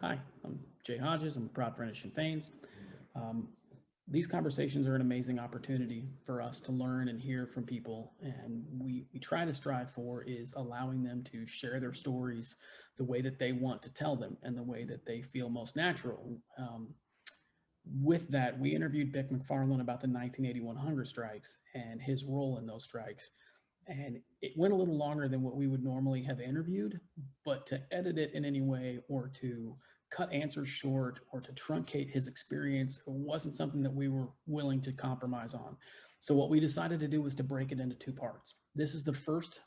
Hi, I'm Jay Hodges. I'm a proud friend of Sinn Féin's. Um, these conversations are an amazing opportunity for us to learn and hear from people. And we try to strive for is allowing them to share their stories the way that they want to tell them and the way that they feel most natural. With that, we interviewed Bik McFarlane about the 1981 hunger strikes and his role in those strikes. And it went a little longer than what we would normally have interviewed, but to edit it in any way or to cut answers short or to truncate his experience wasn't something that we were willing to compromise on. So what we decided to do was to break it into two parts. This is the first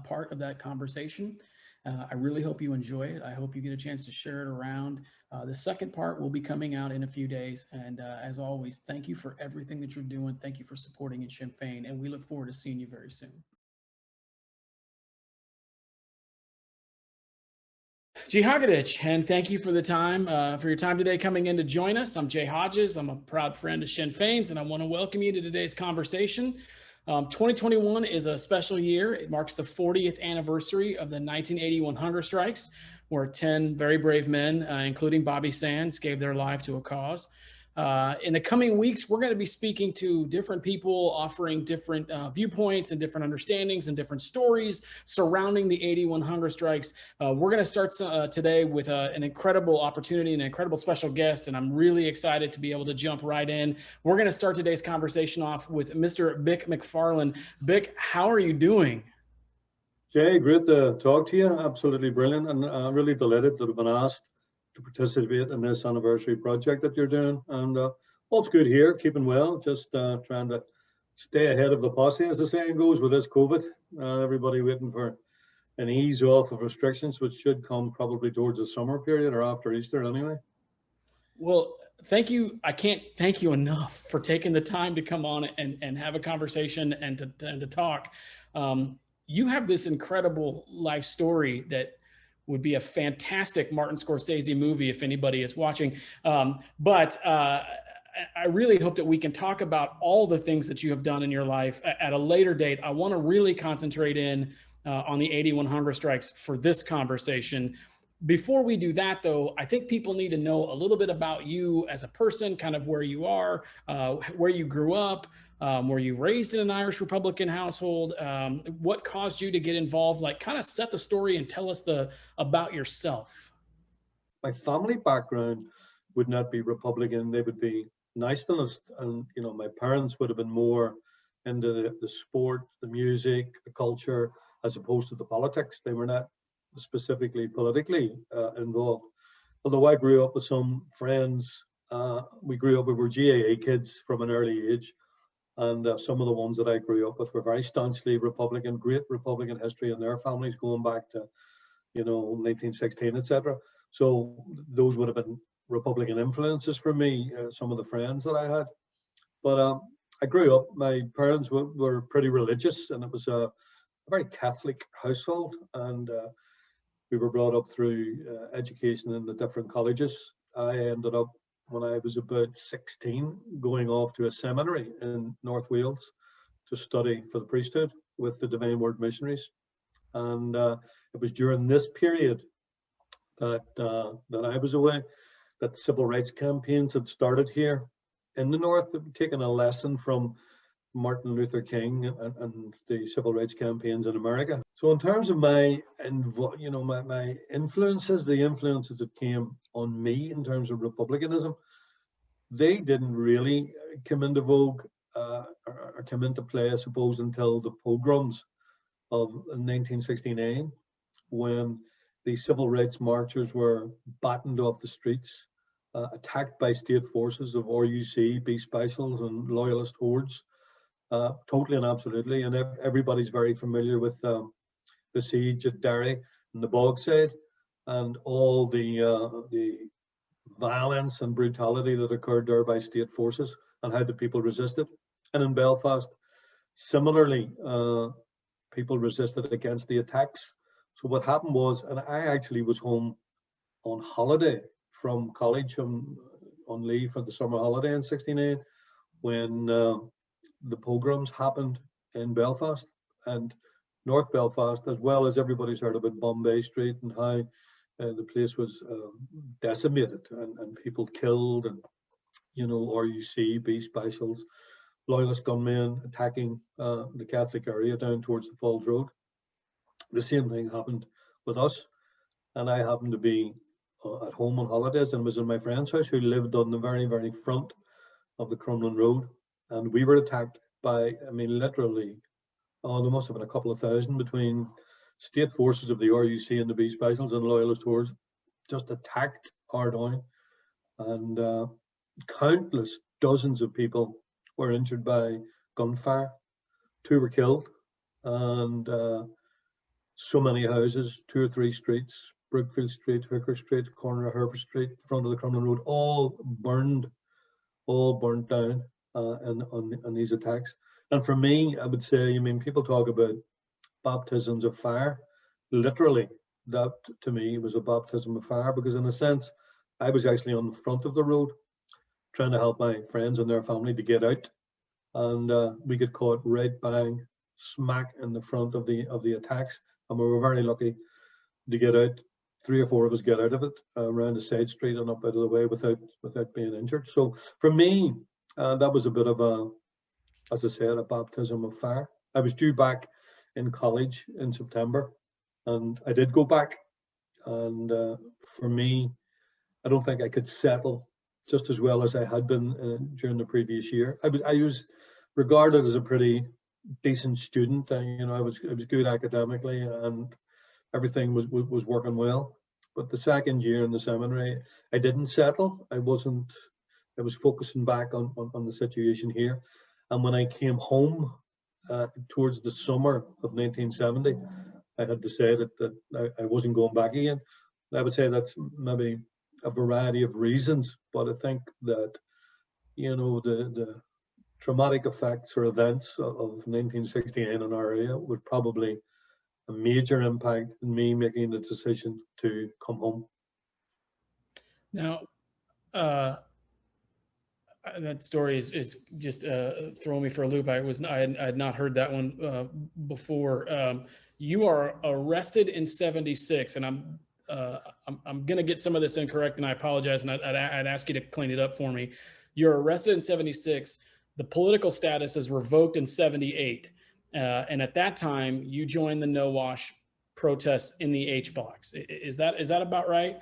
part of that conversation. I really hope you enjoy it. I hope you get a chance to share it around. The second part will be coming out in a few days. And as always, thank you for everything that you're doing. Thank you for supporting in Sinn Féin. And we look forward to seeing you very soon. Jihagadich, and thank you for the time, for your time today coming in to join us. I'm Jay Hodges. I'm a proud friend of Sinn Féin's, and I want to welcome you to today's conversation. 2021 is a special year. It marks the 40th anniversary of the 1981 hunger strikes, where 10 very brave men, including Bobby Sands, gave their life to a cause. In the coming weeks, we're going to be speaking to different people, offering different viewpoints and different understandings and different stories surrounding the 81 hunger strikes. We're going to start today with an incredible opportunity and an incredible special guest, and I'm really excited to be able to jump right in. We're going to start today's conversation off with Mr. Bik McFarlane. Bik, how are you doing? Jay, great to talk to you. Absolutely brilliant. And I'm really delighted to have been asked to participate in this anniversary project that you're doing. And all's good here, keeping well, just trying to stay ahead of the posse, as the saying goes, with this COVID. Everybody waiting for an ease off of restrictions, which should come probably towards the summer period or after Easter anyway. Well, thank you. I can't thank you enough for taking the time to come on and have a conversation and to talk. You have this incredible life story that would be a fantastic Martin Scorsese movie if anybody is watching. But I really hope that we can talk about all the things that you have done in your life at a later date. I want to really concentrate in on the 81 hunger strikes for this conversation. Before we do that, though, I think people need to know a little bit about you as a person, kind of where you are, where you grew up, were you raised in an Irish Republican household? What caused you to get involved? Like, kind of set the story and tell us about yourself. My family background would not be Republican, they would be nationalist. And, my parents would have been more into the sport, the music, the culture, as opposed to the politics. They were not specifically politically involved. Although I grew up with some friends, we were GAA kids from an early age. And some of the ones that I grew up with were very staunchly Republican, great Republican history in their families going back to, 1916, etc. So those would have been Republican influences for me, some of the friends that I had. But I grew up, my parents were pretty religious, and it was a very Catholic household. And we were brought up through education in the different colleges. I ended up, when I was about 16, going off to a seminary in North Wales to study for the priesthood with the Divine Word Missionaries. And it was during this period that I was away that civil rights campaigns had started here in the North, taking a lesson from Martin Luther King and the civil rights campaigns in America. So in terms of my influences, the influences that came on me in terms of republicanism, they didn't really come into vogue or come into play, I suppose, until the pogroms of 1969, when the civil rights marchers were battened off the streets, attacked by state forces of RUC, B specials and loyalist hordes. Totally and absolutely, and everybody's very familiar with the siege at Derry and the Bogside, and all the violence and brutality that occurred there by state forces, and how the people resisted. And in Belfast, similarly, people resisted against the attacks. So what happened was, and I actually was home on holiday from college, on leave for the summer holiday in '69, when the pogroms happened in Belfast and North Belfast, as well as everybody's heard about Bombay Street and how The place was decimated and people killed, and RUC, B specials, loyalist gunmen attacking the Catholic area down towards the Falls Road. The same thing happened with us, and I happened to be at home on holidays and was in my friend's house who lived on the very, very front of the Crumlin Road, and we were attacked by, I mean, literally, there must have been a couple of thousand between state forces of the RUC and the B specials and loyalist hordes just attacked our town, and countless dozens of people were injured by gunfire. 2 were killed, and so many houses, 2 or 3 streets, Brookfield Street, Hooker Street, corner of Herbert Street, front of the Crumlin Road, all burned down on these attacks. And for me, I would say, I mean, people talk about baptisms of fire. Literally, that to me was a baptism of fire, because in a sense, I was actually on the front of the road trying to help my friends and their family to get out, and we got caught right bang smack in the front of the attacks, and we were very lucky to get out. 3 or 4 of us get out of it around a side street and up out of the way without being injured. So for me, that was a bit of a, as I said, a baptism of fire. I was due back in college in September, and I did go back. And for me, I don't think I could settle just as well as I had been during the previous year. I was regarded as a pretty decent student. I was good academically, and everything was working well. But the second year in the seminary, I didn't settle. I was focusing back on the situation here. And when I came home towards the summer of 1970, I had decided that I wasn't going back again. I would say that's maybe a variety of reasons, but I think that, the traumatic effects or events of 1969 in our area would probably a major impact in me making the decision to come home. Now, that story is just throwing me for a loop. I had not heard that one before. You are arrested in '76, and I'm going to get some of this incorrect, and I apologize, and I'd ask you to clean it up for me. You're arrested in '76. The political status is revoked in '78. And at that time, you joined the No Wash protests in the H blocks. Is that about right?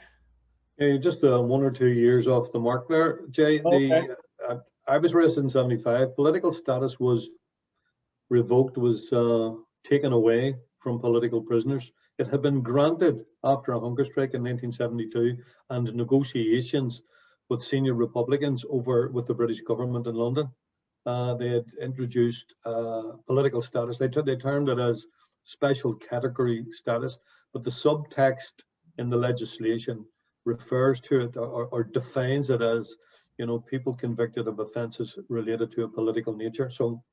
Yeah, just 1 or 2 years off the mark there, Jay. Okay. I was arrested in '75. Political status was revoked, was taken away from political prisoners. It had been granted after a hunger strike in 1972 and negotiations with senior Republicans with the British government in London. They had introduced political status. They termed it as special category status, but the subtext in the legislation refers to it or defines it as, people convicted of offences related to a political nature. So,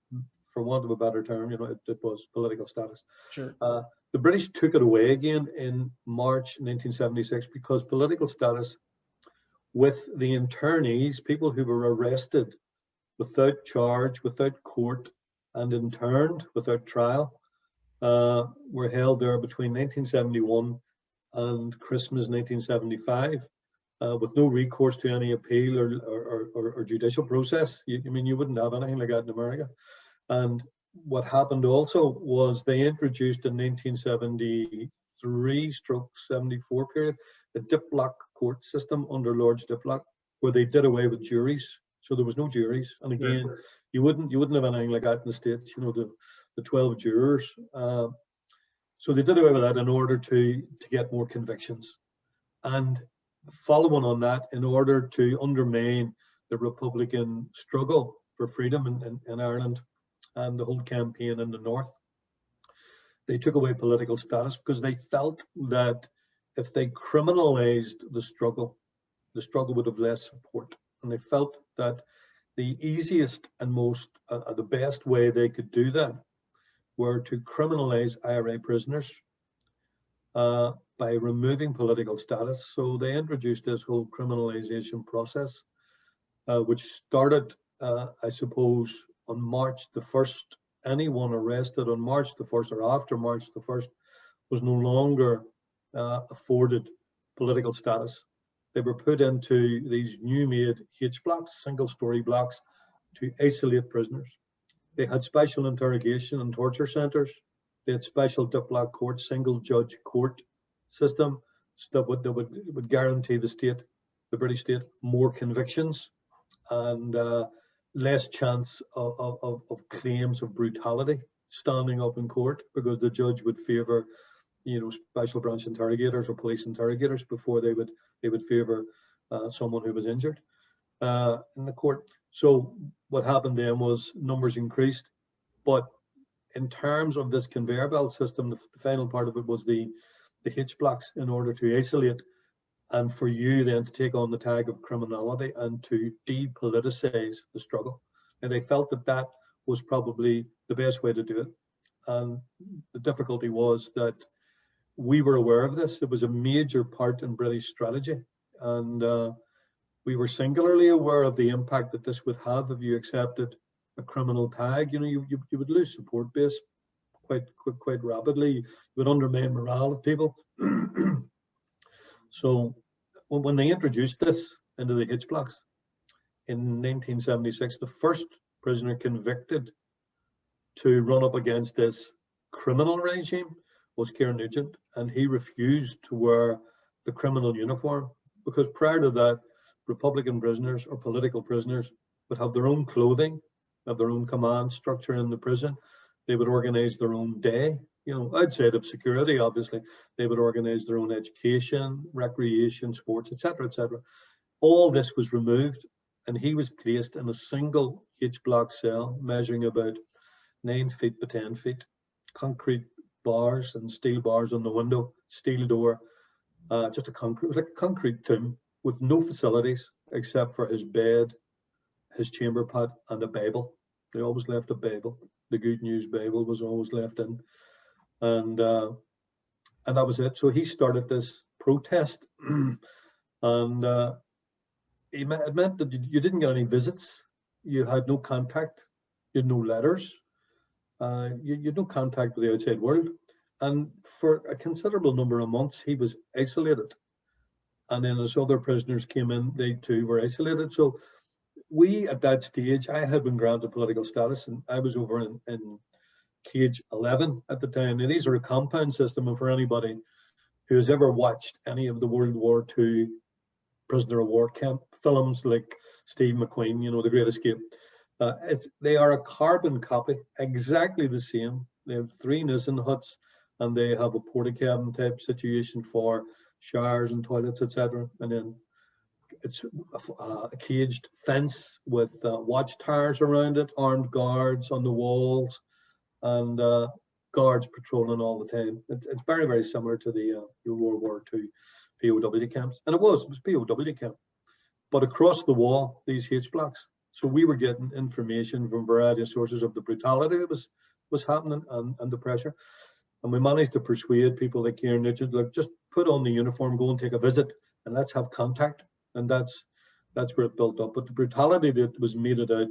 for want of a better term, it was political status. Sure. The British took it away again in March 1976 because political status with the internees, people who were arrested without charge, without court, and interned without trial, were held there between 1971 and Christmas 1975, with no recourse to any appeal or judicial process. You wouldn't have anything like that in America. And what happened also was they introduced in 1973/74 period the diplock court system under Lord Diplock, where they did away with juries. So there was no juries, and again, you wouldn't have anything like that in the States. The 12 jurors. So they did away with that in order to get more convictions, and following on that, in order to undermine the Republican struggle for freedom in Ireland and the whole campaign in the North, they took away political status because they felt that if they criminalized the struggle would have less support. And they felt that the easiest and the best way they could do that were to criminalize IRA prisoners by removing political status. So they introduced this whole criminalization process, which started, I suppose, on March the 1st. Anyone arrested on March the 1st or after March the 1st was no longer afforded political status. They were put into these new made H blocks, single story blocks, to isolate prisoners. They had special interrogation and torture centres. They had special diplomatic court, single judge court system that would guarantee the state, the British state, more convictions and less chance of claims of brutality standing up in court, because the judge would favour, special branch interrogators or police interrogators before they would favour someone who was injured in the court. So what happened then was numbers increased, but in terms of this conveyor belt system, the final part of it was the H blocks, in order to isolate and for you then to take on the tag of criminality and to depoliticize the struggle. And they felt that that was probably the best way to do it. And the difficulty was that we were aware of this. It was a major part in British strategy. And we were singularly aware of the impact that this would have if you accepted a criminal tag. You would lose support base quite rapidly. You would undermine morale of people. So when they introduced this into the H blocks in 1976, the first prisoner convicted to run up against this criminal regime was Kieran Nugent, and he refused to wear the criminal uniform, because prior to that, Republican prisoners or political prisoners would have their own clothing, have their own command structure in the prison. They would organize their own day, outside of security, obviously. They would organize their own education, recreation, sports, etc., etc. All this was removed, and he was placed in a single H block cell measuring about 9 feet by 10 feet, concrete bars and steel bars on the window, steel door, it was like a concrete tomb with no facilities except for his bed, his chamber pot, and a Bible. They always left a Bible. The Good News Bible was always left in, and that was it. So he started this protest, and it meant that you didn't get any visits, you had no contact, you had no letters, you had no contact with the outside world, and for a considerable number of months he was isolated. And then as other prisoners came in, they too were isolated. So we, at that stage, I had been granted political status, and I was over in cage 11 at the time. And these are a compound system, and for anybody who has ever watched any of the World War II prisoner of war camp films like Steve McQueen, The Great Escape, they are a carbon copy, exactly the same. They have 3 Nissen huts, and they have a porta-cabin type situation for showers and toilets, etc. And then it's a caged fence with watchtowers around it, armed guards on the walls, and guards patrolling all the time. It's very, very similar to the World War II POW camps. And it was POW camp. But across the wall, these H blocks. So we were getting information from a variety of sources of the brutality that was happening and the pressure. And we managed to persuade people like Kieran Nugent, look, just put on the uniform, go and take a visit, and let's have contact. And that's where it built up. But the brutality that was meted out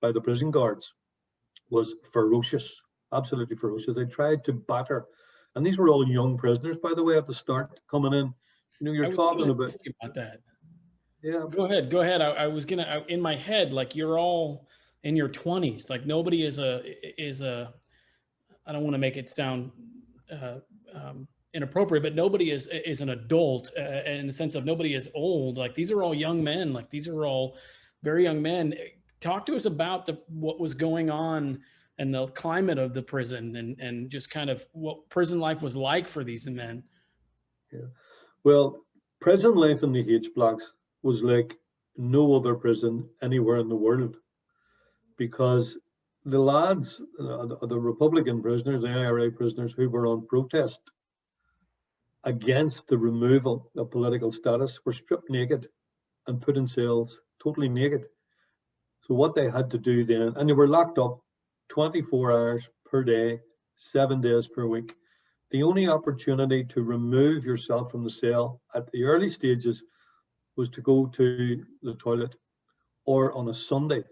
by the prison guards was ferocious, absolutely ferocious. They tried to batter, and these were all young prisoners, by the way, at the start coming in. You're talking about that. Yeah. Go ahead. I was gonna in my head, like, you're all in your 20s. Like, nobody is a. I don't want to make it sound inappropriate, but nobody is an adult in the sense of nobody is old. Like, these are all young men. Like, these are all very young men. Talk to us about what was going on and the climate of the prison and just kind of what prison life was like for these men. Yeah. Well, prison life in the H blocks was like no other prison anywhere in the world, because the lads, the Republican prisoners, the IRA prisoners who were on protest against the removal of political status, were stripped naked and put in cells, totally naked. So what they had to do then, and they were locked up 24 hours per day, 7 days per week. The only opportunity to remove yourself from the cell at the early stages was to go to the toilet, or on a Sunday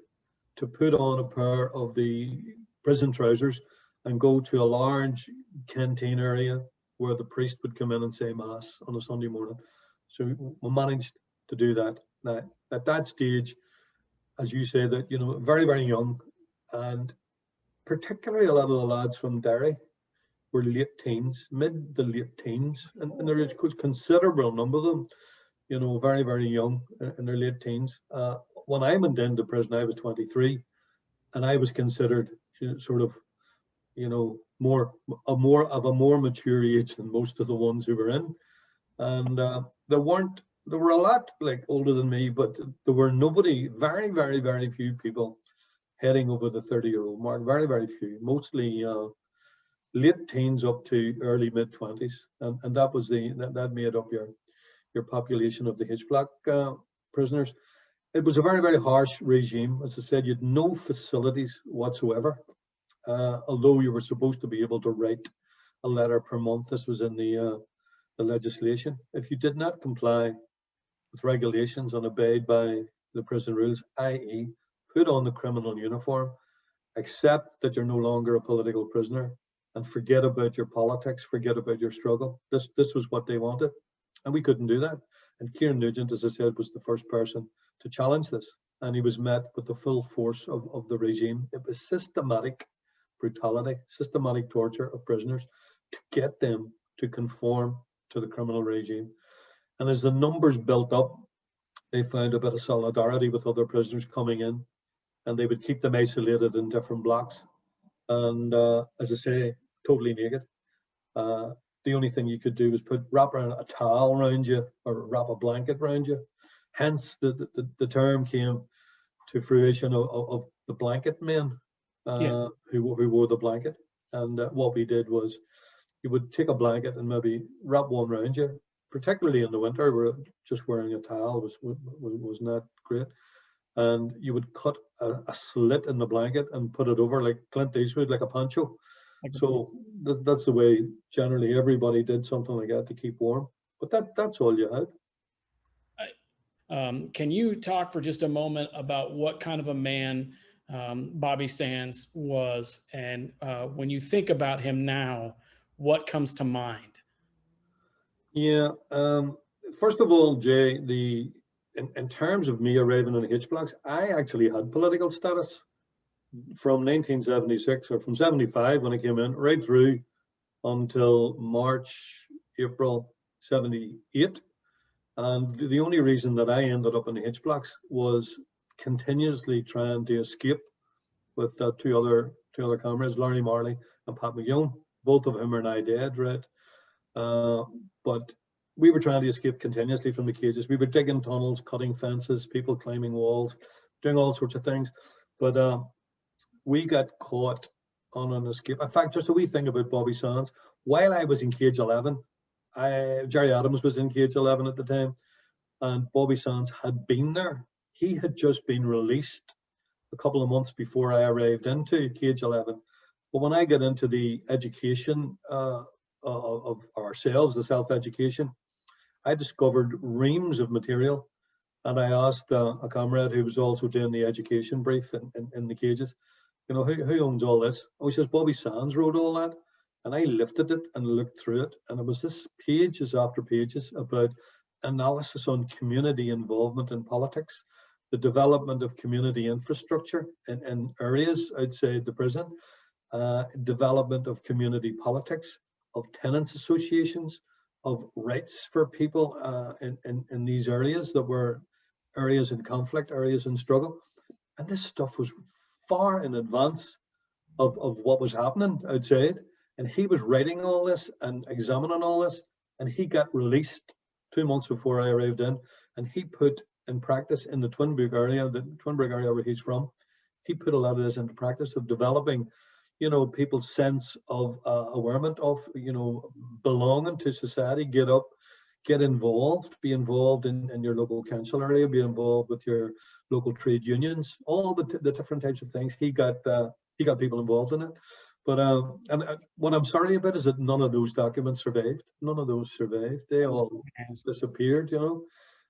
to put on a pair of the prison trousers and go to a large canteen area where the priest would come in and say mass on a Sunday morning. So we managed to do that. Now, at that stage, as you say, that, you know, very, very young, and particularly a lot of the lads from Derry were late teens, mid to late teens, and there is a considerable number of them, you know, very, very young in their late teens. When I went into prison, I was 23, and I was considered, you know, sort of, you know, more of a more mature age than most of the ones who were in. And there were a lot like older than me, but there were nobody, very, very, very few people heading over the 30-year-old mark. Very, very few, mostly late teens up to early mid 20s, and that was that made up your population of the H-Block prisoners. It was a very, very harsh regime. As I said, you had no facilities whatsoever. Although you were supposed to be able to write a letter per month, this was in the legislation. If you did not comply with regulations and abide by the prison rules, i.e., put on the criminal uniform, accept that you're no longer a political prisoner, and forget about your politics, forget about your struggle. This was what they wanted, and we couldn't do that. And Kieran Nugent, as I said, was the first person to challenge this, and he was met with the full force of the regime. It was systematic brutality, systematic torture of prisoners to get them to conform to the criminal regime. And as the numbers built up, they found a bit of solidarity with other prisoners coming in, and they would keep them isolated in different blocks. And as I say, totally naked. The only thing you could do was wrap around a towel around you or wrap a blanket around you. Hence, the term came to fruition of the blanket men, who wore the blanket. And what we did was, you would take a blanket and maybe wrap one around you, particularly in the winter where just wearing a towel was not great. And you would cut a slit in the blanket and put it over like Clint Eastwood, like a poncho. So that's the way generally everybody did something like that to keep warm. But that's all you had. Can you talk for just a moment about what kind of a man Bobby Sands was, and when you think about him now, what comes to mind? Yeah. First of all, Jay, in terms of me arriving in H-Blocks, I actually had political status from 1976 or from 75 when I came in, right through until March, April 78. And the only reason that I ended up in the H-Blocks was continuously trying to escape with two other comrades, Larry Marley and Pat McGill, both of whom are now dead, right? But we were trying to escape continuously from the cages. We were digging tunnels, cutting fences, people climbing walls, doing all sorts of things. But we got caught on an escape. In fact, just a wee thing about Bobby Sands. While I was in cage 11, Jerry Adams was in cage 11 at the time, and Bobby Sands had been there. He had just been released a couple of months before I arrived into cage 11. But when I got into the education of ourselves, the self-education, I discovered reams of material, and I asked a comrade who was also doing the education brief in the cages, you know, who owns all this? Oh, he says, Bobby Sands wrote all that. And I lifted it and looked through it, and it was this pages after pages about analysis on community involvement in politics, the development of community infrastructure in areas outside the prison, development of community politics, of tenants associations, of rights for people in these areas that were areas in conflict, areas in struggle. And this stuff was far in advance of what was happening outside. And he was writing all this and examining all this, and he got released 2 months before I arrived in, and he put in practice in the Twinbrook area where he's from, he put a lot of this into practice of developing, you know, people's sense of awareness of, you know, belonging to society, get up, get involved, be involved in your local council area, be involved with your local trade unions, all the different types of things. He got people involved in it. But and what I'm sorry about is that none of those documents survived. None of those survived. They all disappeared, you know.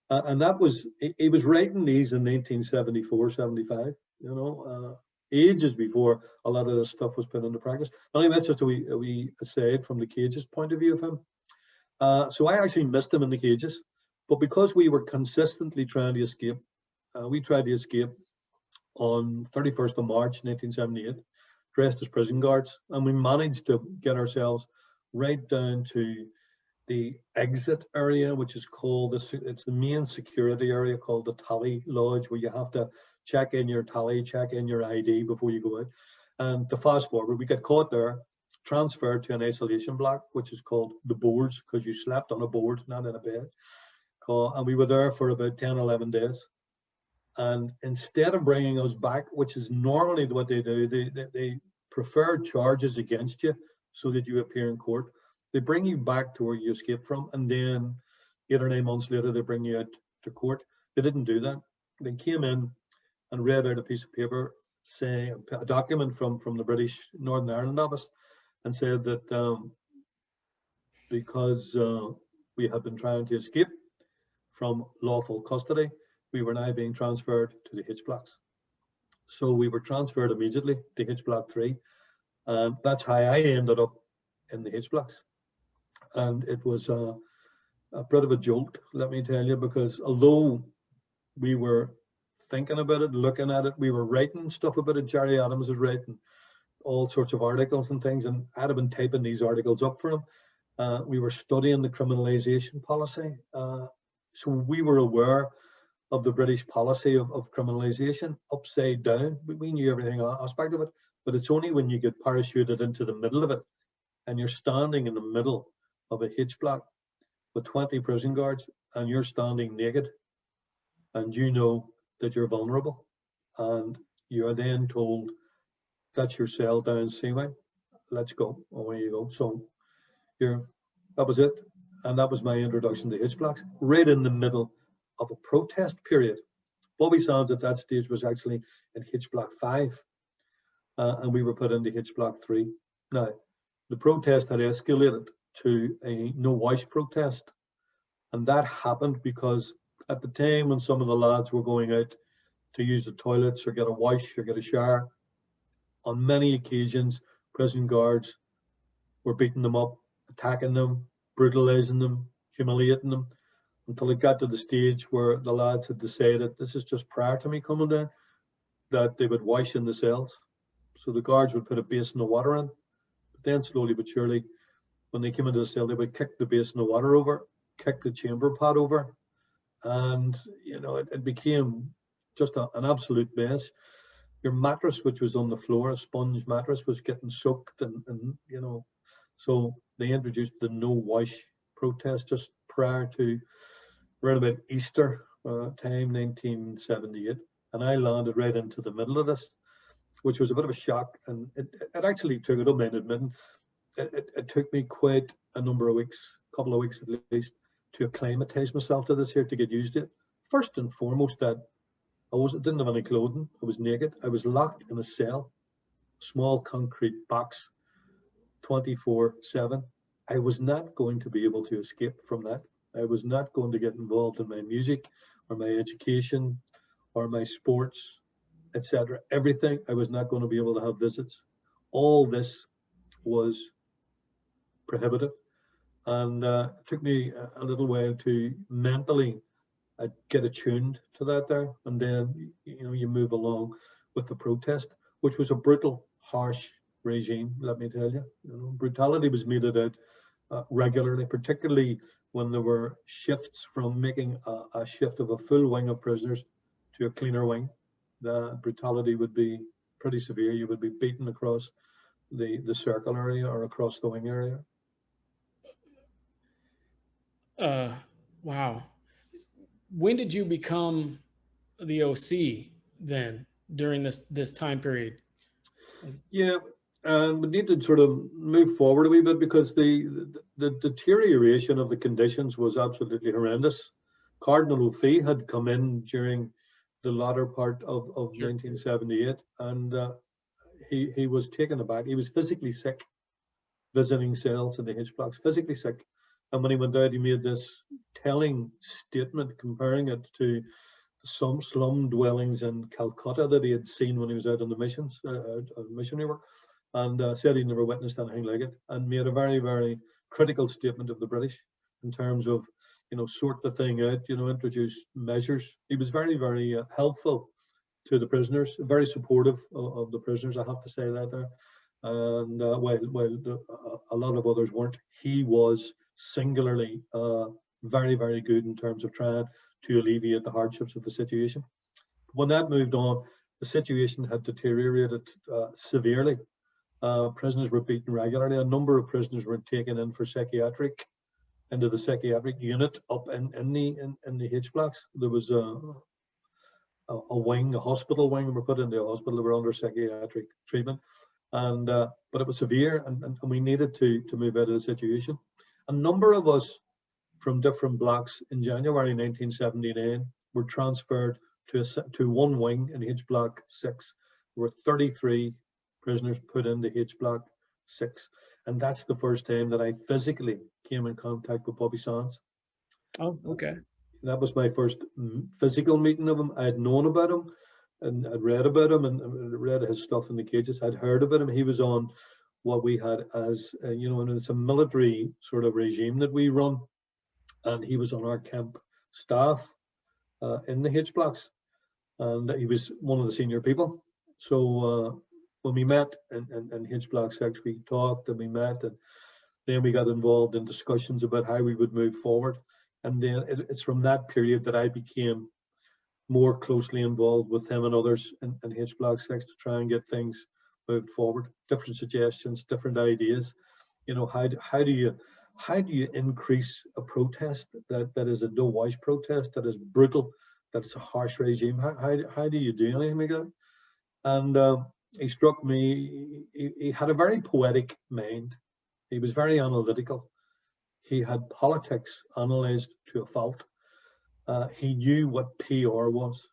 And that was, he was writing these in 1974, 75, you know, ages before a lot of this stuff was put into practice. Anyway, that's just a wee aside from the cages point of view of him. So I actually missed him in the cages. But because we were consistently trying to escape, we tried to escape on 31st of March 1978, dressed as prison guards, and we managed to get ourselves right down to the exit area, which is called it's the main security area called the Tally Lodge, where you have to check in your tally, check in your ID before you go out. And to fast forward, we got caught there, transferred to an isolation block, which is called the boards, because you slept on a board, not in a bed. And we were there for about 10, 11 days. And instead of bringing us back, which is normally what they do, they prefer charges against you so that you appear in court. They bring you back to where you escaped from, and then 8 or 9 months later, they bring you out to court. They didn't do that. They came in and read out a piece of paper, saying a document from the British Northern Ireland office, and said that because we had been trying to escape from lawful custody, we were now being transferred to the H blocks. So we were transferred immediately to H block 3, and that's how I ended up in the H blocks. And it was a bit of a jolt, let me tell you, because although we were thinking about it, looking at it, we were writing stuff about it. Jerry Adams was writing all sorts of articles and things, and I'd have been typing these articles up for him. We were studying the criminalization policy. So we were aware of the British policy of criminalization upside down. We knew everything aspect of it, but it's only when you get parachuted into the middle of it and you're standing in the middle of a H block with 20 prison guards and you're standing naked and you know that you're vulnerable, and you are then told, that's your cell down Seaway, let's go, away you go. So that was it. And that was my introduction to H blocks, right in the middle of a protest period. Bobby Sands at that stage was actually in H block 5, and we were put into H block 3. Now, the protest had escalated to a no wash protest, and that happened because at the time when some of the lads were going out to use the toilets or get a wash or get a shower, on many occasions prison guards were beating them up, attacking them, brutalizing them, humiliating them, until it got to the stage where the lads had decided, this is just prior to me coming down, that they would wash in the cells. So the guards would put a basin of water in, but then slowly but surely, when they came into the cell, they would kick the basin of water over, kick the chamber pot over, and it became just an absolute mess. Your mattress, which was on the floor, a sponge mattress, was getting soaked, and so they introduced the no wash protest just prior to around about Easter time, 1978, and I landed right into the middle of this, which was a bit of a shock, and it actually took, I don't mind admitting, it took me quite a number of weeks, a couple of weeks at least, to acclimatize myself to this here, to get used to it. First and foremost, that I didn't have any clothing, I was naked, I was locked in a cell, small concrete box, 24/7. I was not going to be able to escape from that. I was not going to get involved in my music or my education or my sports, etc. Everything, I was not going to be able to have visits. All this was prohibited, and it took me a little while to mentally get attuned to that there, and then you move along with the protest, which was a brutal, harsh regime. Let me tell you, brutality was meted out regularly, particularly when there were shifts from making a shift of a full wing of prisoners to a cleaner wing. The brutality would be pretty severe. You would be beaten across the circle area or across the wing area. Wow. When did you become the OC then, during this time period? Yeah, we need to sort of move forward a wee bit, because the deterioration of the conditions was absolutely horrendous. Cardinal O'Fee had come in during the latter part of 1978, and he was taken aback. He was physically sick, visiting cells in the H blocks, physically sick. And when he went out, he made this telling statement, comparing it to some slum dwellings in Calcutta that he had seen when he was out on the missions, missionary work, and said he never witnessed anything like it, and made a very, very critical statement of the British in terms of sort the thing out, introduce measures. He was very, very helpful to the prisoners, very supportive of the prisoners, I have to say that there. And a lot of others weren't, he was singularly very, very good in terms of trying to alleviate the hardships of the situation. When that moved on, the situation had deteriorated severely. Prisoners were beaten regularly. A number of prisoners were taken in for into the psychiatric unit up in the H blocks. There was a wing, a hospital wing, were put into a hospital. They were under psychiatric treatment, and but it was severe, and we needed to move out of the situation. A number of us from different blocks in January 1979 were transferred to one wing in H block 6. There were 33 prisoners put into H block 6, and that's the first time that I physically came in contact with Bobby Sands. Oh, okay. That was my first physical meeting of him. I had known about him, and I'd read about him, and read his stuff in the cages. I'd heard about him. He was on what we had as, and it's a military sort of regime that we run, and he was on our camp staff in the H blocks, and he was one of the senior people. So when we met in H block 6, we talked and we met, and then we got involved in discussions about how we would move forward. And then it's from that period that I became more closely involved with him and others in H block 6 to try and get things moved forward. Different suggestions, different ideas. How do you increase a protest that is a no-wash protest, that is brutal, that is a harsh regime? How do you do anything like that? And he struck me. He had a very poetic mind. He was very analytical. He had politics analysed to a fault. He knew what PR was,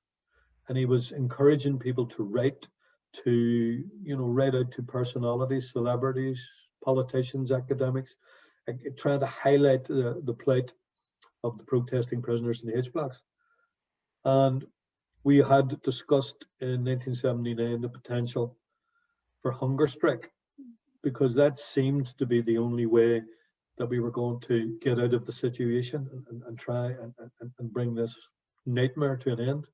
and he was encouraging people to write out to personalities, celebrities, politicians, academics, trying to highlight the plight of the protesting prisoners in the H blocks. And we had discussed in 1979 the potential for hunger strike, because that seemed to be the only way that we were going to get out of the situation and try and bring this nightmare to an end.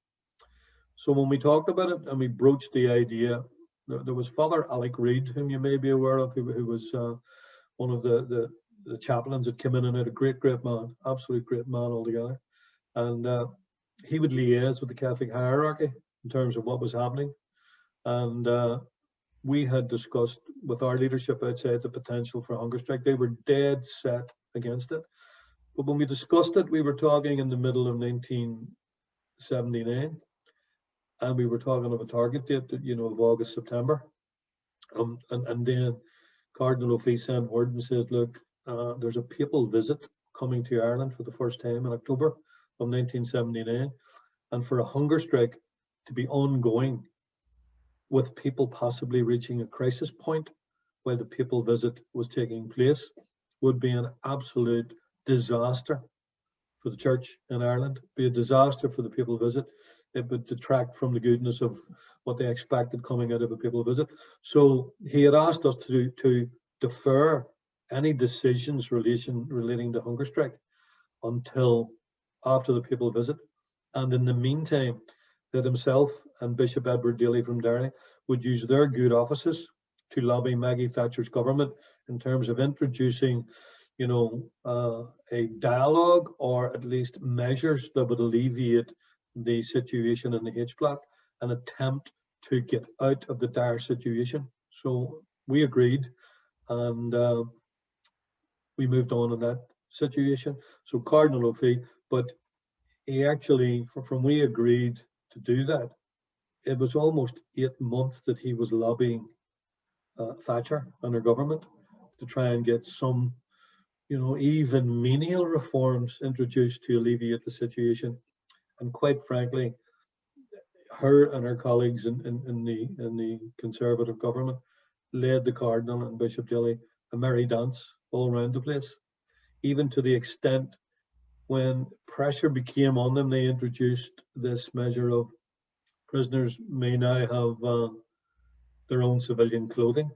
So when we talked about it and we broached the idea, there was Father Alec Reid, whom you may be aware of, who was one of the chaplains that came in and out, a great man, absolute great man altogether. And he would liaise with the Catholic hierarchy in terms of what was happening. And we had discussed with our leadership outside the potential for a hunger strike. They were dead set against it. But when we discussed it, we were talking in the middle of 1979, and we were talking of a target date, of August, September. And then Cardinal O'Fee sent word and said, look, there's a papal visit coming to Ireland for the first time in October of 1979, and for a hunger strike to be ongoing, with people possibly reaching a crisis point while the papal visit was taking place, would be an absolute disaster for the church in Ireland, be a disaster for the papal visit. It would detract from the goodness of what they expected coming out of a papal visit. So he had asked us to defer any decisions relating to hunger strike until after the papal visit. And in the meantime, that himself and Bishop Edward Daly from Derry would use their good offices to lobby Maggie Thatcher's government in terms of introducing, a dialogue, or at least measures that would alleviate the situation in the H block, an attempt to get out of the dire situation. So we agreed, and we moved on in that situation. So Cardinal O'Fee, but he actually, from we agreed to do that, it was almost 8 months that he was lobbying Thatcher and her government to try and get some, even menial reforms introduced to alleviate the situation. And quite frankly, her and her colleagues in the Conservative government led the Cardinal and Bishop Daly a merry dance all around the place, even to the extent when pressure became on them, they introduced this measure of prisoners may now have their own civilian clothing.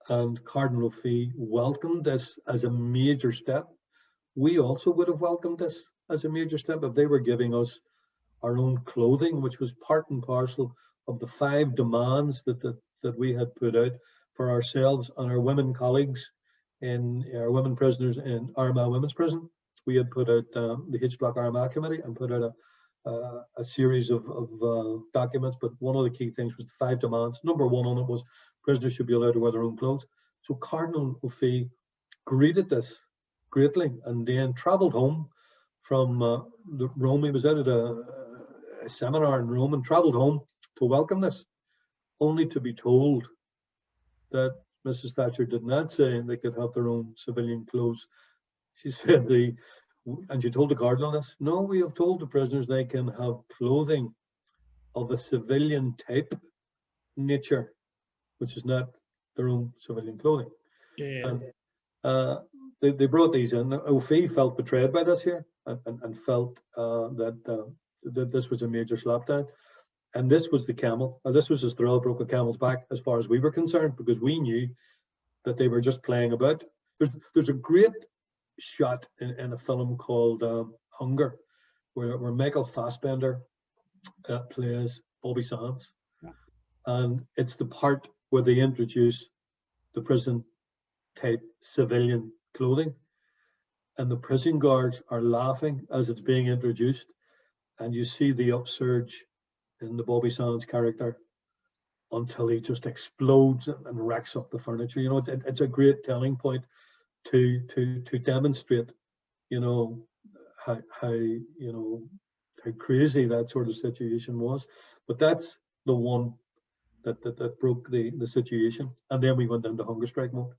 And Cardinal O'Fee welcomed this as a major step, we also would have welcomed this as a major step if they were giving us our own clothing, which was part and parcel of the 5 demands that we had put out for ourselves and our women colleagues in our women prisoners in Armagh Women's Prison. We had put out the H Block Armagh Committee and put out a series of documents, but one of the key things was the 5 demands. Number 1 on it was prisoners should be allowed to wear their own clothes. So Cardinal O'Fee greeted this greatly and then travelled home from Rome. He was out at a seminar in Rome and travelled home to welcome this, only to be told that Mrs. Thatcher did not say they could have their own civilian clothes. She said and she told the Cardinal this, no, we have told the prisoners they can have clothing of a civilian type nature, which is not their own civilian clothing. Yeah. And they brought these in. O'Fee felt betrayed by this here and felt that this was a major slapdown. And this was the camel. This was the straw that broke the camel's back as far as we were concerned, because we knew that they were just playing about. There's a great shot in a film called Hunger, where Michael Fassbender plays Bobby Sands. Yeah. And it's the part where they introduce the prison type civilian clothing, and the prison guards are laughing as it's being introduced, and you see the upsurge in the Bobby Sands character until he just explodes and wrecks up the furniture. You know, it's a great telling point to demonstrate, you know, how crazy that sort of situation was. But that's the one that broke the situation, and then we went into hunger strike mode.